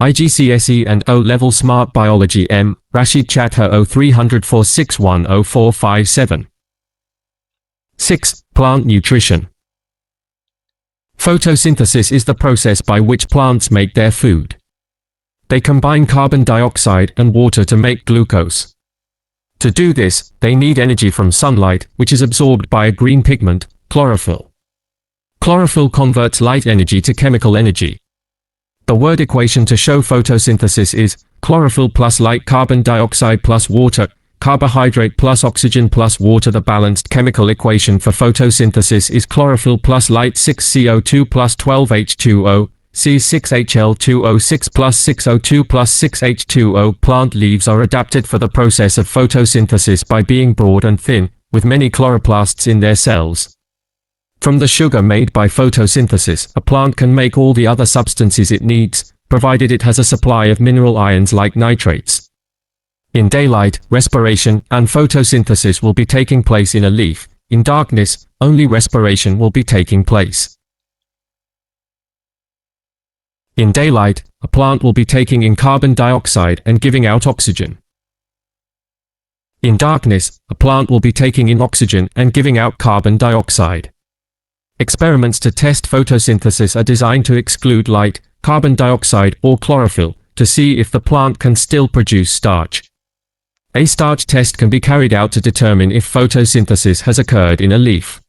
IGCSE and O-Level Smart Biology M. Rashid Chatha 030046100457. 6. Plant nutrition. Photosynthesis is the process by which plants make their food. They combine carbon dioxide and water to make glucose. To do this, they need energy from sunlight, which is absorbed by a green pigment, chlorophyll. Chlorophyll converts light energy to chemical energy. The word equation to show photosynthesis is chlorophyll plus light, carbon dioxide plus water, carbohydrate plus oxygen plus water. The balanced chemical equation for photosynthesis is chlorophyll plus light 6CO2 plus 12H2O, C6HL2O6 plus 6O2 plus 6H2O. Plant leaves are adapted for the process of photosynthesis by being broad and thin, with many chloroplasts in their cells. From the sugar made by photosynthesis, a plant can make all the other substances it needs, provided it has a supply of mineral ions like nitrates. In daylight, respiration and photosynthesis will be taking place in a leaf. In darkness, only respiration will be taking place. In daylight, a plant will be taking in carbon dioxide and giving out oxygen. In darkness, a plant will be taking in oxygen and giving out carbon dioxide. Experiments to test photosynthesis are designed to exclude light, carbon dioxide, or chlorophyll, to see if the plant can still produce starch. A starch test can be carried out to determine if photosynthesis has occurred in a leaf.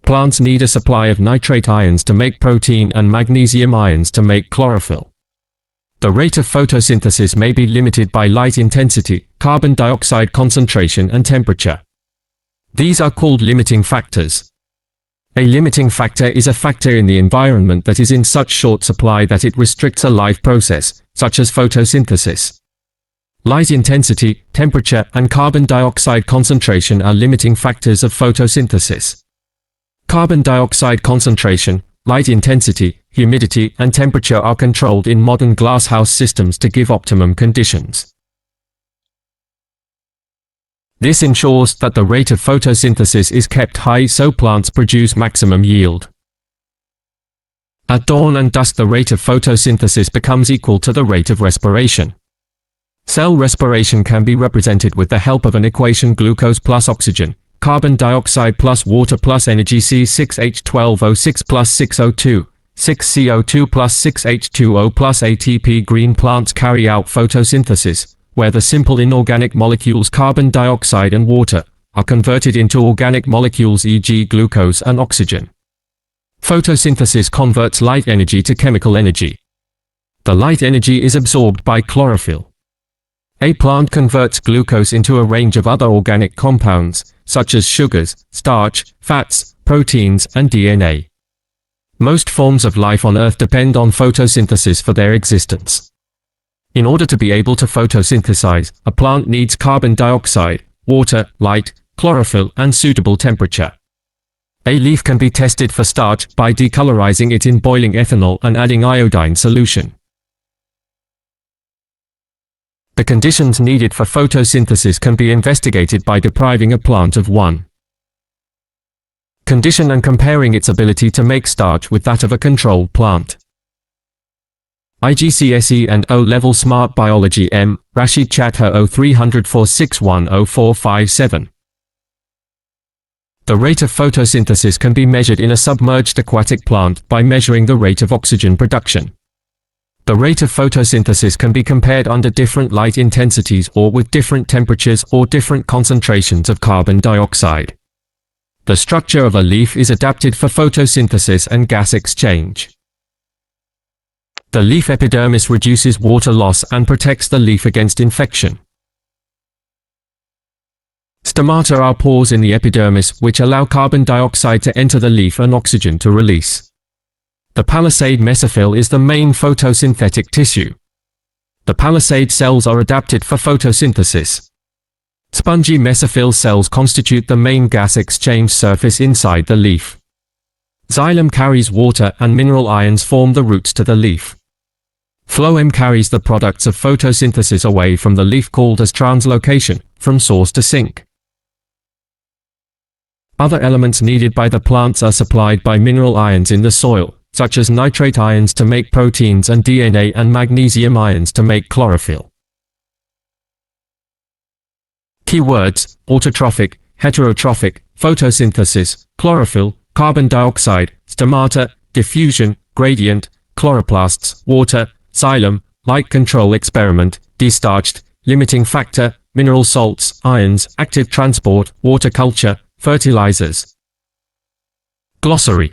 Plants need a supply of nitrate ions to make protein and magnesium ions to make chlorophyll. The rate of photosynthesis may be limited by light intensity, carbon dioxide concentration, and temperature. These are called limiting factors. A limiting factor is a factor in the environment that is in such short supply that it restricts a life process, such as photosynthesis. Light intensity, temperature, and carbon dioxide concentration are limiting factors of photosynthesis. Carbon dioxide concentration, light intensity, humidity, and temperature are controlled in modern glasshouse systems to give optimum conditions. This ensures that the rate of photosynthesis is kept high so plants produce maximum yield. At dawn and dusk, the rate of photosynthesis becomes equal to the rate of respiration. Cell respiration can be represented with the help of an equation: glucose plus oxygen, carbon dioxide plus water plus energy, C6H12O6 plus 6O2, 6CO2 plus 6H2O plus ATP. Green plants carry out photosynthesis, where the simple inorganic molecules carbon dioxide and water are converted into organic molecules, e.g. glucose and oxygen. Photosynthesis converts light energy to chemical energy. The light energy is absorbed by chlorophyll. A plant converts glucose into a range of other organic compounds, such as sugars, starch, fats, proteins, and DNA. Most forms of life on Earth depend on photosynthesis for their existence. In order to be able to photosynthesize, a plant needs carbon dioxide, water, light, chlorophyll, and suitable temperature. A leaf can be tested for starch by decolorizing it in boiling ethanol and adding iodine solution. The conditions needed for photosynthesis can be investigated by depriving a plant of one condition and comparing its ability to make starch with that of a controlled plant. IGCSE and O-Level Smart Biology M. Rashid Chatha 030046100457. The rate of photosynthesis can be measured in a submerged aquatic plant by measuring the rate of oxygen production. The rate of photosynthesis can be compared under different light intensities or with different temperatures or different concentrations of carbon dioxide. The structure of a leaf is adapted for photosynthesis and gas exchange. The leaf epidermis reduces water loss and protects the leaf against infection. Stomata are pores in the epidermis which allow carbon dioxide to enter the leaf and oxygen to release. The palisade mesophyll is the main photosynthetic tissue. The palisade cells are adapted for photosynthesis. Spongy mesophyll cells constitute the main gas exchange surface inside the leaf. Xylem carries water and mineral ions form the roots to the leaf. Phloem carries the products of photosynthesis away from the leaf, called as translocation, from source to sink. Other elements needed by the plants are supplied by mineral ions in the soil, such as nitrate ions to make proteins and DNA and magnesium ions to make chlorophyll. Keywords: autotrophic, heterotrophic, photosynthesis, chlorophyll, carbon dioxide, stomata, diffusion, gradient, chloroplasts, water, xylem, light control experiment, destarched, limiting factor, mineral salts, ions, active transport, water culture, fertilizers. Glossary.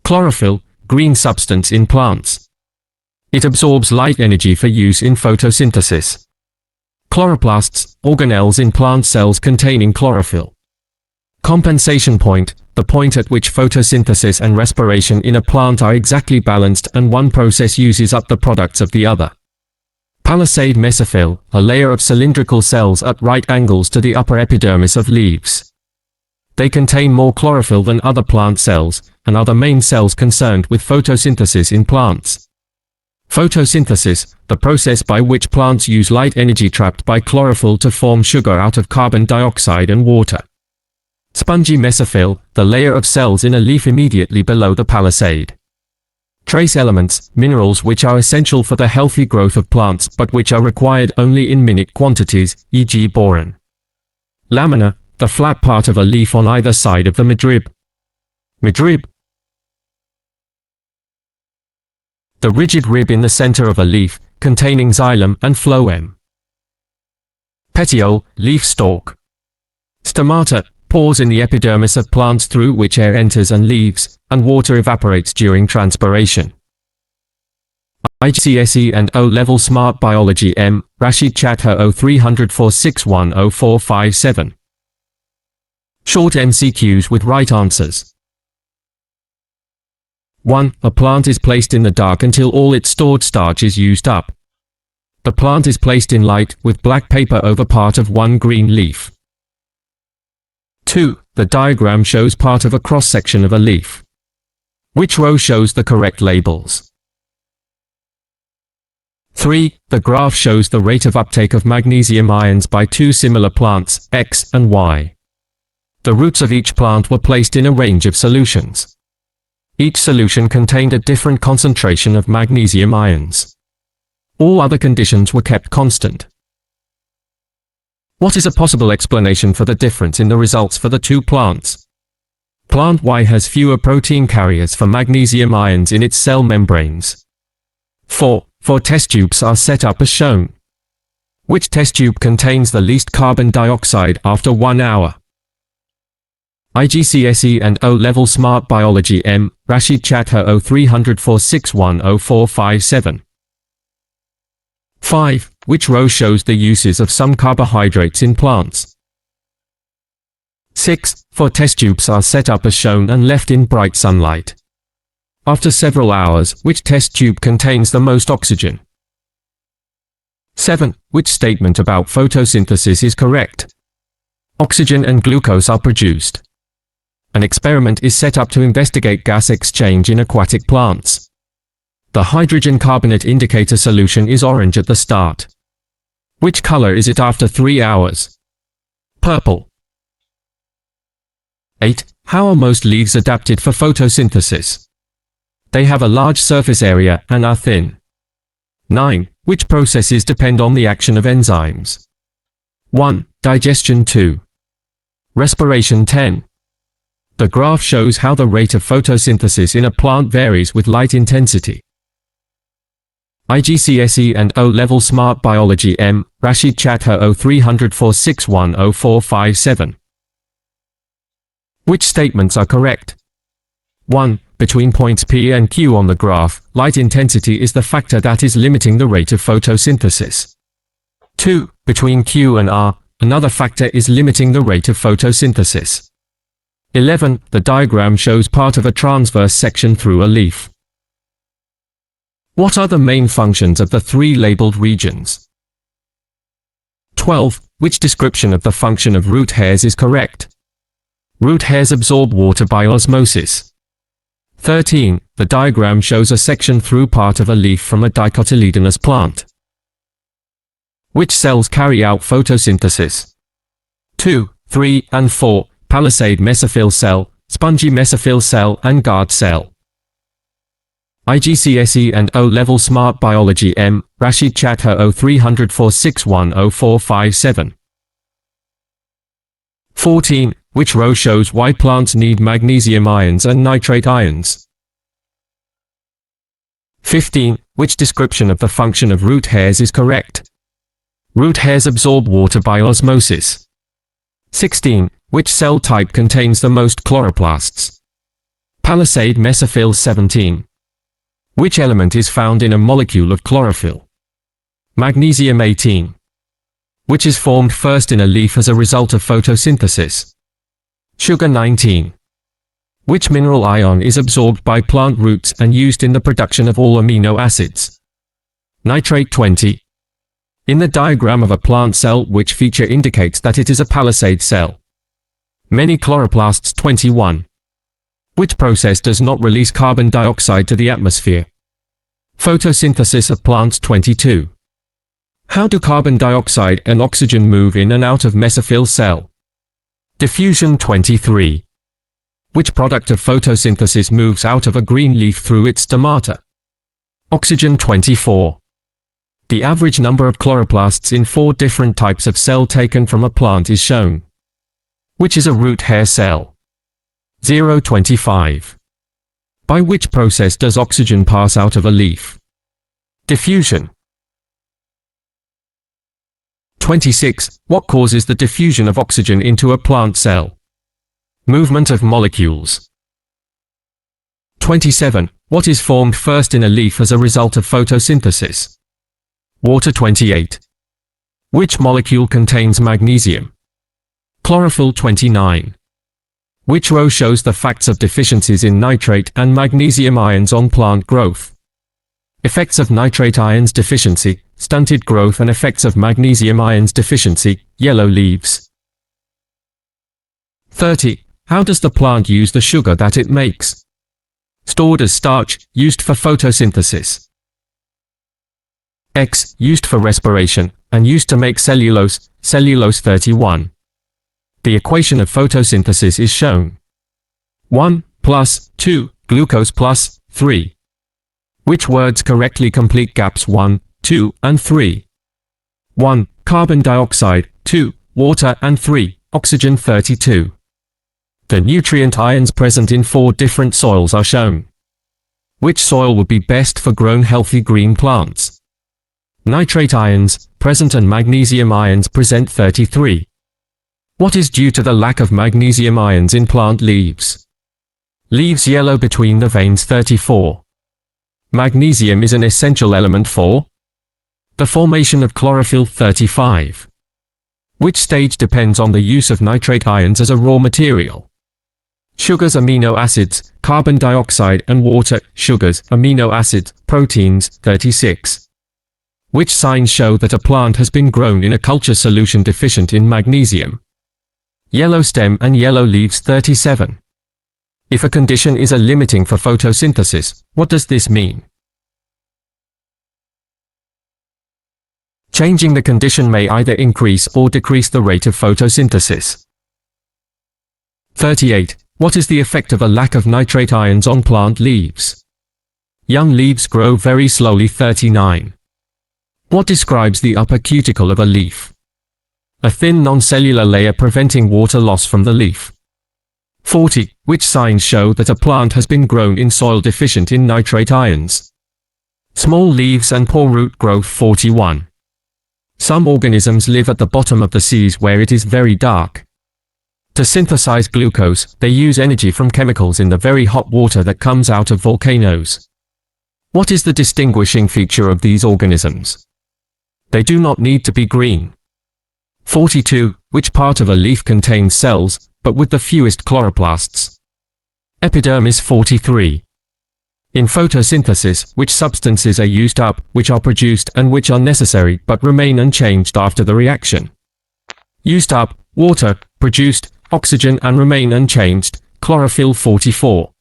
Chlorophyll, green substance in plants. It absorbs light energy for use in photosynthesis. Chloroplasts, organelles in plant cells containing chlorophyll. Compensation point, the point at which photosynthesis and respiration in a plant are exactly balanced and one process uses up the products of the other. Palisade mesophyll, a layer of cylindrical cells at right angles to the upper epidermis of leaves. They contain more chlorophyll than other plant cells, and are the main cells concerned with photosynthesis in plants. Photosynthesis, the process by which plants use light energy trapped by chlorophyll to form sugar out of carbon dioxide and water. Spongy mesophyll, the layer of cells in a leaf immediately below the palisade. Trace elements, minerals which are essential for the healthy growth of plants but which are required only in minute quantities, e.g. boron. Lamina, the flat part of a leaf on either side of the midrib. Midrib. The rigid rib in the center of a leaf, containing xylem and phloem. Petiole, leaf stalk. Stomata, pores in the epidermis of plants through which air enters and leaves, and water evaporates during transpiration. IGCSE and O-Level Smart Biology M. Rashid Chatha 030046100457. Short MCQs with right answers. 1. A plant is placed in the dark until all its stored starch is used up. The plant is placed in light, with black paper over part of one green leaf. 2. The diagram shows part of a cross-section of a leaf. Which row shows the correct labels? 3. The graph shows the rate of uptake of magnesium ions by two similar plants, X and Y. The roots of each plant were placed in a range of solutions. Each solution contained a different concentration of magnesium ions. All other conditions were kept constant. What is a possible explanation for the difference in the results for the two plants? Plant Y has fewer protein carriers for magnesium ions in its cell membranes. 4 test tubes are set up as shown. Which test tube contains the least carbon dioxide after 1 hour? IGCSE and O-Level Smart Biology M. Rashid Chatha 030046100457. 5. Which row shows the uses of some carbohydrates in plants? 6. 4 test tubes are set up as shown and left in bright sunlight. After several hours, which test tube contains the most oxygen? 7. Which statement about photosynthesis is correct? Oxygen and glucose are produced. An experiment is set up to investigate gas exchange in aquatic plants. The hydrogen carbonate indicator solution is orange at the start. Which color is it after 3 hours? Purple. 8. How are most leaves adapted for photosynthesis? They have a large surface area and are thin. 9. Which processes depend on the action of enzymes? 1. Digestion. 2. Respiration. 10. The graph shows how the rate of photosynthesis in a plant varies with light intensity. IGCSE and O-Level Smart Biology M. Rashid Chatha 030046100457. Which statements are correct? 1. Between points P and Q on the graph, light intensity is the factor that is limiting the rate of photosynthesis. 2. Between Q and R, another factor is limiting the rate of photosynthesis. 11. The diagram shows part of a transverse section through a leaf. What are the main functions of the three labeled regions? 12. Which description of the function of root hairs is correct? Root hairs absorb water by osmosis. 13. The diagram shows a section through part of a leaf from a dicotyledonous plant. Which cells carry out photosynthesis? 2, 3, and 4. Palisade mesophyll cell, spongy mesophyll cell and guard cell. IGCSE and O-Level Smart Biology M. Rashid Chatha 030046100457. 14. Which row shows why plants need magnesium ions and nitrate ions? 15. Which description of the function of root hairs is correct? Root hairs absorb water by osmosis. 16. Which cell type contains the most chloroplasts? Palisade mesophyll 17. Which element is found in a molecule of chlorophyll? Magnesium 18. Which is formed first in a leaf as a result of photosynthesis? Sugar 19. Which mineral ion is absorbed by plant roots and used in the production of all amino acids? Nitrate 20. In the diagram of a plant cell, which feature indicates that it is a palisade cell? Many chloroplasts 21. Which process does not release carbon dioxide to the atmosphere? Photosynthesis of plants 22. How do carbon dioxide and oxygen move in and out of mesophyll cell? Diffusion 23. Which product of photosynthesis moves out of a green leaf through its stomata? Oxygen 24. The average number of chloroplasts in 4 different types of cell taken from a plant is shown. Which is a root hair cell? 0.25. By which process does oxygen pass out of a leaf? Diffusion. 26. What causes the diffusion of oxygen into a plant cell? Movement of molecules. 27. What is formed first in a leaf as a result of photosynthesis? Water 28. Which molecule contains magnesium? Chlorophyll 29. Which row shows the facts of deficiencies in nitrate and magnesium ions on plant growth? Effects of nitrate ions deficiency, stunted growth, and effects of magnesium ions deficiency, yellow leaves. 30. How does the plant use the sugar that it makes? Stored as starch, used for photosynthesis. X, used for respiration, and used to make cellulose, cellulose 31. The equation of photosynthesis is shown. 1 plus 2, glucose plus 3. Which words correctly complete gaps 1, 2, and 3? 1. Carbon dioxide, 2. Water, and 3. Oxygen 32. The nutrient ions present in 4 different soils are shown. Which soil would be best for grown healthy green plants? Nitrate ions, present, and magnesium ions present 33. What is due to the lack of magnesium ions in plant leaves? Leaves yellow between the veins 34. Magnesium is an essential element for the formation of chlorophyll 35. Which stage depends on the use of nitrate ions as a raw material? Sugars, amino acids, carbon dioxide, and water. Sugars, amino acids, proteins 36. Which signs show that a plant has been grown in a culture solution deficient in magnesium? Yellow stem and yellow leaves 37. If a condition is a limiting for photosynthesis, what does this mean? Changing the condition may either increase or decrease the rate of photosynthesis. 38. What is the effect of a lack of nitrate ions on plant leaves? Young leaves grow very slowly 39. What describes the upper cuticle of a leaf? A thin non-cellular layer preventing water loss from the leaf. 40. Which signs show that a plant has been grown in soil deficient in nitrate ions? Small leaves and poor root growth 41. Some organisms live at the bottom of the seas where it is very dark. To synthesize glucose, they use energy from chemicals in the very hot water that comes out of volcanoes. What is the distinguishing feature of these organisms? They do not need to be green. 42. Which part of a leaf contains cells, but with the fewest chloroplasts? Epidermis 43. In photosynthesis, which substances are used up, which are produced, and which are necessary but remain unchanged after the reaction? Used up, water; produced, oxygen, and remain unchanged, chlorophyll 44.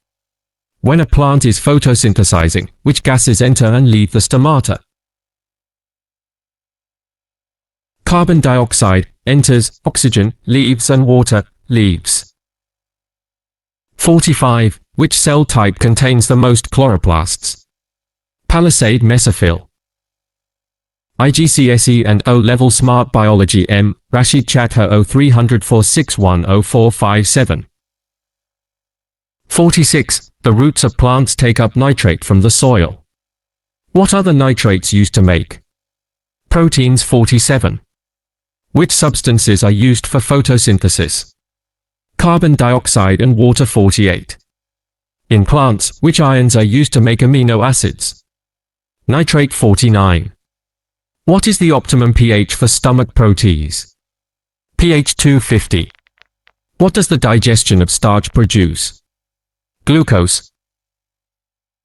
When a plant is photosynthesizing, which gases enter and leave the stomata? Carbon dioxide enters, oxygen leaves, and water leaves. 45. Which cell type contains the most chloroplasts? Palisade Mesophyll. IGCSE and O-Level Smart Biology M. Rashid Chatha 030046104457. 46. The roots of plants take up nitrate from the soil. What are the nitrates used to make? Proteins. 47. Which substances are used for photosynthesis? Carbon dioxide and water. 48. In plants, which ions are used to make amino acids? Nitrate. 49. What is the optimum pH for stomach protease? pH 250. What does the digestion of starch produce? Glucose.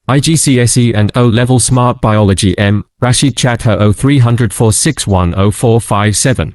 IGCSE and O-Level Smart Biology M. Rashid Chatha 030046104457.